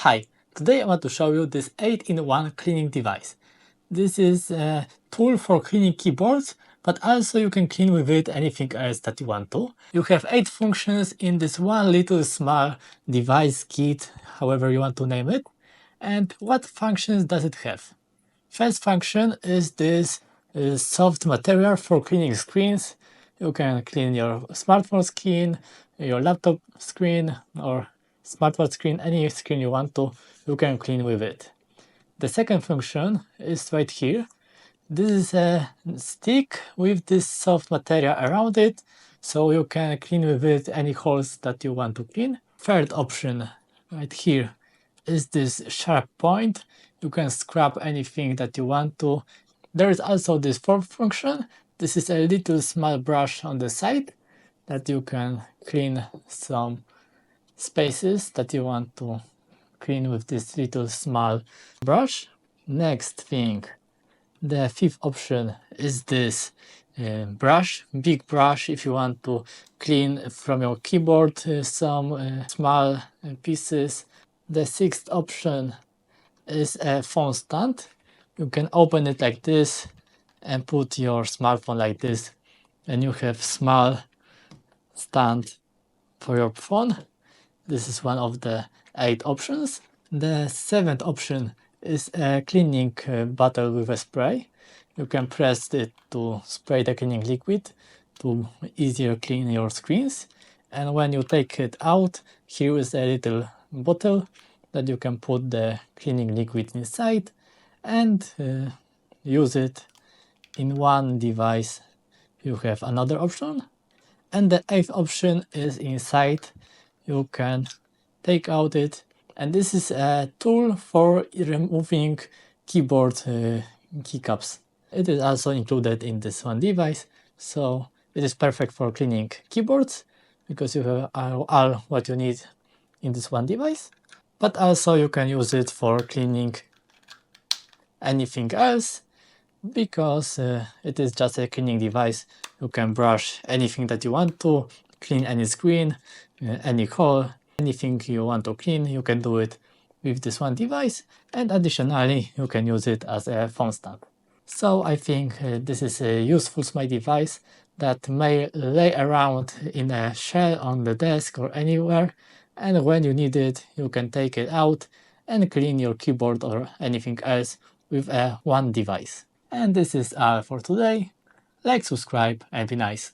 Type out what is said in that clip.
Hi, today I want to show you this 8-in-1 cleaning device. This is a tool for cleaning keyboards, but also you can clean with it anything else that you want to. You have 8 functions in this one little small device kit, however you want to name it. And what functions does it have? First function is this soft material for cleaning screens. You can clean your smartphone screen, your laptop screen, or smartwatch screen, any screen you want to, you can clean with it. The second function is right here. This is a stick with this soft material around it, so you can clean with it any holes that you want to clean. Third option right here is this sharp point. You can scrub anything that you want to. There is also this fourth function. This is a little small brush on the side that you can clean some spaces that you want to clean with this little small brush. Next thing, the fifth option is this brush, big brush if you want to clean from your keyboard some small pieces. The sixth option is a phone stand. You can open it like this and put your smartphone like this, and you have small stand for your phone. This is one of the 8 options. The seventh option is a cleaning bottle with a spray. You can press it to spray the cleaning liquid to easier clean your screens. And when you take it out, here is a little bottle that you can put the cleaning liquid inside and use it in one device. You have another option. And the 8th option is inside. You can take out it, and this is a tool for removing keyboard keycaps. It is also included in this one device, so it is perfect for cleaning keyboards because you have all what you need in this one device, but also you can use it for cleaning anything else because it is just a cleaning device. You can brush anything that you want to, clean any screen, any hole, anything you want to clean, you can do it with this one device, and additionally you can use it as a phone stand. So I think this is a useful smart device that may lay around in a shell on the desk or anywhere, and when you need it you can take it out and clean your keyboard or anything else with one device. And this is all for today. Like, subscribe, and be nice.